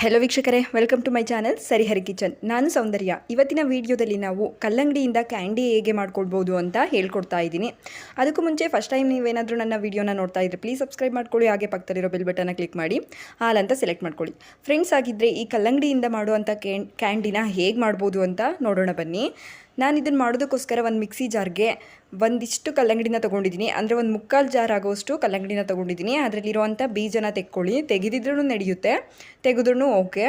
Hello ವೀಕ್ಷಕರೇ, welcome to my channel Sarihari kitchen. ನಾನು ಸೌಂದರ್ಯ. ಇವತ್ತಿನ ವಿಡಿಯೋದಲ್ಲಿ ನಾವು ಕಲ್ಲಂಗಡಿಯಿಂದ ಕ್ಯಾಂಡಿ ಹೇಗೆ ಮಾಡ್ಕೊಳ್ಬೋದು ಅಂತ ಹೇಳ್ಕೊಡ್ತಾ ಇದ್ದೀನಿ. ಅದಕ್ಕೂ ಮುಂಚೆ ಫಸ್ಟ್ ಟೈಮ್ ನೀವೇನಾದರೂ ನನ್ನ ವಿಡಿಯೋನ ನೋಡ್ತಾ ಇದ್ದರೆ ಪ್ಲೀಸ್ ಸಬ್ಸ್ಕ್ರೈಬ್ ಮಾಡ್ಕೊಳ್ಳಿ, ಹಾಗೆ ಪಕ್ಕದಲ್ಲಿರೋ ಬೆಲ್ ಬಟನ್ನ ಕ್ಲಿಕ್ ಮಾಡಿ ಹಾಲ್ ಅಂತ ಸೆಲೆಕ್ಟ್ ಮಾಡ್ಕೊಳ್ಳಿ. ಫ್ರೆಂಡ್ಸ್, ಆಗಿದ್ದರೆ ಈ ಕಲ್ಲಂಗಡಿಯಿಂದ ಮಾಡುವಂಥ ಕ್ಯಾಂಡಿನ ಹೇಗೆ ಮಾಡ್ಬೋದು ಅಂತ ನೋಡೋಣ ಬನ್ನಿ. ನಾನು ಇದನ್ನು ಮಾಡೋದಕ್ಕೋಸ್ಕರ ಒಂದು ಮಿಕ್ಸಿ ಜಾರ್ಗೆ ಒಂದಿಷ್ಟು ಕಲ್ಲಂಗಡಿನ ತೊಗೊಂಡಿದ್ದೀನಿ, ಅಂದರೆ ಒಂದು ಮುಕ್ಕಾಲು ಜಾರ್ ಆಗೋಷ್ಟು ಕಲ್ಲಂಗಡಿನ ತೊಗೊಂಡಿದ್ದೀನಿ. ಅದರಲ್ಲಿರುವಂಥ ಬೀಜನ ತೆಗೆದಿದ್ರೂ ನಡೆಯುತ್ತೆ, ತೆಗೆದ್ರೂ ಓಕೆ.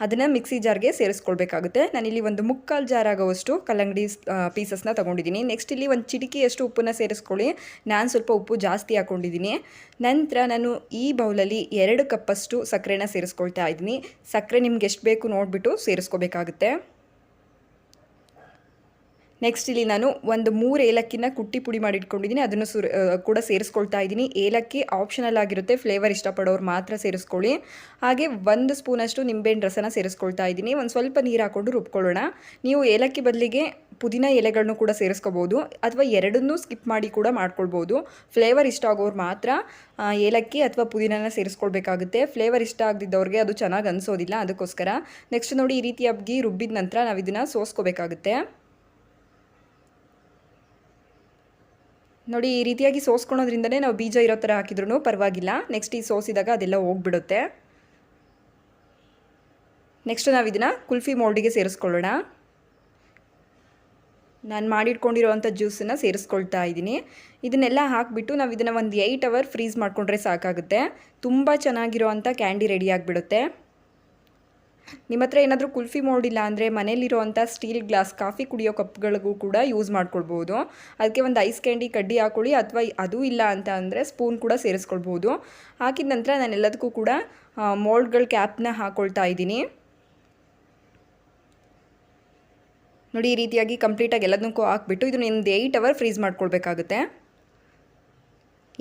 ಅದನ್ನು ಮಿಕ್ಸಿ ಜಾರ್ಗೆ ಸೇರಿಸ್ಕೊಳ್ಬೇಕಾಗುತ್ತೆ. ನಾನಿಲ್ಲಿ ಒಂದು ಮುಕ್ಕಾಲು ಜಾರ್ ಆಗೋವಷ್ಟು ಕಲ್ಲಂಗಡಿ ಪೀಸಸ್ನ ತೊಗೊಂಡಿದ್ದೀನಿ. ನೆಕ್ಸ್ಟ್ ಇಲ್ಲಿ ಒಂದು ಚಿಟಿಕೆಯಷ್ಟು ಉಪ್ಪನ್ನು ಸೇರಿಸ್ಕೊಳ್ಳಿ. ನಾನು ಸ್ವಲ್ಪ ಉಪ್ಪು ಜಾಸ್ತಿ ಹಾಕ್ಕೊಂಡಿದ್ದೀನಿ. ನಂತರ ನಾನು ಈ ಬೌಲಲ್ಲಿ 2 ಕಪ್ಪಷ್ಟು ಸಕ್ಕರೆನ ಸೇರಿಸ್ಕೊಳ್ತಾ ಇದ್ದೀನಿ. ಸಕ್ಕರೆ ನಿಮ್ಗೆ ಎಷ್ಟು ಬೇಕು ನೋಡಿಬಿಟ್ಟು ಸೇರಿಸ್ಕೋಬೇಕಾಗುತ್ತೆ. ನೆಕ್ಸ್ಟ್ ಇಲ್ಲಿ ನಾನು ಒಂದು 3 ಏಲಕ್ಕಿನ ಕುಟ್ಟಿ ಪುಡಿ ಮಾಡಿ ಇಟ್ಕೊಂಡಿದ್ದೀನಿ, ಅದನ್ನು ಕೂಡ ಸೇರಿಸ್ಕೊಳ್ತಾ ಇದ್ದೀನಿ. ಏಲಕ್ಕಿ ಆಪ್ಷನಲ್ ಆಗಿರುತ್ತೆ, ಫ್ಲೇವರ್ ಇಷ್ಟಪಡೋರು ಮಾತ್ರ ಸೇರಿಸ್ಕೊಳ್ಳಿ. ಹಾಗೆ 1 ಸ್ಪೂನಷ್ಟು ನಿಂಬೆಹಣ್ಣು ರಸನ ಸೇರಿಸ್ಕೊಳ್ತಾ ಇದ್ದೀನಿ. ಒಂದು ಸ್ವಲ್ಪ ನೀರು ಹಾಕ್ಕೊಂಡು ರುಬ್ಕೊಳ್ಳೋಣ. ನೀವು ಏಲಕ್ಕಿ ಬದಲಿಗೆ ಪುದೀನ ಎಲೆಗಳನ್ನು ಕೂಡ ಸೇರಿಸ್ಕೋಬೋದು, ಅಥವಾ ಎರಡನ್ನೂ ಸ್ಕಿಪ್ ಮಾಡಿ ಕೂಡ ಮಾಡ್ಕೊಳ್ಬೋದು. ಫ್ಲೇವರ್ ಇಷ್ಟ ಆಗೋರು ಮಾತ್ರ ಏಲಕ್ಕಿ ಅಥವಾ ಪುದೀನನ ಸೇರಿಸ್ಕೊಳ್ಬೇಕಾಗುತ್ತೆ. ಫ್ಲೇವರ್ ಇಷ್ಟ ಆಗದಿದ್ದವ್ರಿಗೆ ಅದು ಚೆನ್ನಾಗಿ ಅನಿಸೋದಿಲ್ಲ, ಅದಕ್ಕೋಸ್ಕರ. ನೆಕ್ಸ್ಟ್ ನೋಡಿ, ಈ ರೀತಿಯಾಗಿ ರುಬ್ಬಿದ ನಂತರ ನಾವು ಇದನ್ನು ಸೋಸ್ಕೋಬೇಕಾಗುತ್ತೆ. ನೋಡಿ, ಈ ರೀತಿಯಾಗಿ ಸೋಸ್ಕೊಳೋದ್ರಿಂದನೇ ನಾವು ಬೀಜ ಇರೋ ಥರ ಹಾಕಿದ್ರೂ ಪರವಾಗಿಲ್ಲ. ನೆಕ್ಸ್ಟ್ ಈ ಸೋಸಿದಾಗ ಅದೆಲ್ಲ ಹೋಗ್ಬಿಡುತ್ತೆ. ನೆಕ್ಸ್ಟ್ ನಾವು ಇದನ್ನು ಕುಲ್ಫಿ ಮೋಲ್ಡಿಗೆ ಸೇರಿಸ್ಕೊಳ್ಳೋಣ. ನಾನು ಮಾಡಿಟ್ಕೊಂಡಿರೋವಂಥ ಜ್ಯೂಸನ್ನು ಸೇರಿಸ್ಕೊಳ್ತಾ ಇದ್ದೀನಿ. ಇದನ್ನೆಲ್ಲ ಹಾಕಿಬಿಟ್ಟು ನಾವು ಇದನ್ನು ಒಂದು 8 ಅವರ್ ಫ್ರೀಸ್ ಮಾಡಿಕೊಂಡ್ರೆ ಸಾಕಾಗುತ್ತೆ. ತುಂಬ ಚೆನ್ನಾಗಿರೋ ಅಂಥ ಕ್ಯಾಂಡಿ ರೆಡಿ ಆಗಿಬಿಡುತ್ತೆ. ನಿಮ್ಮ ಹತ್ರ ಏನಾದರೂ ಕುಲ್ಫಿ ಮೋಲ್ಡ್ ಇಲ್ಲ ಅಂದರೆ ಮನೇಲಿರೋವಂಥ ಸ್ಟೀಲ್ ಗ್ಲಾಸ್ ಕಾಫಿ ಕುಡಿಯೋ ಕಪ್ಗಳಿಗೂ ಕೂಡ ಯೂಸ್ ಮಾಡ್ಕೊಳ್ಬೋದು. ಅದಕ್ಕೆ ಒಂದು ಐಸ್ ಕ್ಯಾಂಡಿ ಕಡ್ಡಿ ಹಾಕ್ಕೊಳ್ಳಿ, ಅಥವಾ ಅದು ಇಲ್ಲ ಅಂತ ಅಂದರೆ ಸ್ಪೂನ್ ಕೂಡ ಸೇರಿಸ್ಕೊಳ್ಬೋದು. ಹಾಕಿದ ನಂತರ ನಾನು ಎಲ್ಲದಕ್ಕೂ ಕೂಡ ಮೋಲ್ಡ್ಗಳ ಕ್ಯಾಪ್ನ ಹಾಕ್ಕೊಳ್ತಾ ಇದ್ದೀನಿ. ನೋಡಿ, ಈ ರೀತಿಯಾಗಿ ಕಂಪ್ಲೀಟಾಗಿ ಎಲ್ಲದಕ್ಕೂ ಹಾಕ್ಬಿಟ್ಟು ಇದನ್ನು ಒಂದು 8 ಅವರ್ ಫ್ರೀಸ್ ಮಾಡ್ಕೊಳ್ಬೇಕಾಗುತ್ತೆ.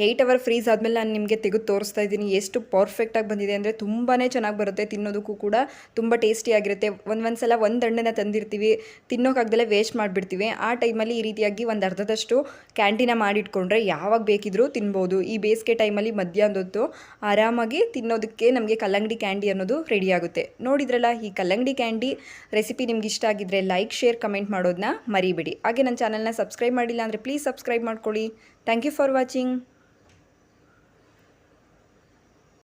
8 ಅವರ್ ಫ್ರೀಸ್ ಆದಮೇಲೆ ನಾನು ನಿಮಗೆ ತೆಗೆದು ತೋರಿಸ್ತಾ ಇದ್ದೀನಿ. ಎಷ್ಟು ಪರ್ಫೆಕ್ಟಾಗಿ ಬಂದಿದೆ ಅಂದರೆ ತುಂಬಾ ಚೆನ್ನಾಗಿ ಬರುತ್ತೆ. ತಿನ್ನೋದಕ್ಕೂ ಕೂಡ ತುಂಬ ಟೇಸ್ಟಿಯಾಗಿರುತ್ತೆ. ಒಂದು ಸಲ ಒಂದು ಹಣ್ಣನ್ನು ತಂದಿರ್ತೀವಿ, ತಿನ್ನೋಕ್ಕಾಗ್ದಲೇ ವೇಸ್ಟ್ ಮಾಡಿಬಿಡ್ತೀವಿ. ಆ ಟೈಮಲ್ಲಿ ಈ ರೀತಿಯಾಗಿ ಒಂದು ಅರ್ಧದಷ್ಟು ಕ್ಯಾಂಡಿನ ಮಾಡಿಟ್ಕೊಂಡ್ರೆ ಯಾವಾಗ ಬೇಕಿದ್ರೂ ತಿನ್ಬೋದು. ಈ ಬೇಸಿಗೆ ಟೈಮಲ್ಲಿ ಮಧ್ಯಾಹ್ನದ ಹೊತ್ತು ಆರಾಮಾಗಿ ತಿನ್ನೋದಕ್ಕೆ ನಮಗೆ ಕಲ್ಲಂಗಡಿ ಕ್ಯಾಂಡಿ ಅನ್ನೋದು ರೆಡಿ ಆಗುತ್ತೆ. ನೋಡಿದ್ರಲ್ಲ, ಈ ಕಲ್ಲಂಗಡಿ ಕ್ಯಾಂಡಿ ರೆಸಿಪಿ ನಿಮ್ಗೆ ಇಷ್ಟ ಆಗಿದ್ದರೆ ಲೈಕ್, ಶೇರ್, ಕಮೆಂಟ್ ಮಾಡೋದನ್ನ ಮರಿಬೇಡಿ. ಹಾಗೆ ನನ್ನ ಚಾನಲ್ನ ಸಬ್ಸ್ಕ್ರೈಬ್ ಮಾಡಿಲ್ಲ ಅಂದರೆ ಪ್ಲೀಸ್ ಸಬ್ಸ್ಕ್ರೈಬ್ ಮಾಡ್ಕೊಳ್ಳಿ. Thank you for watching.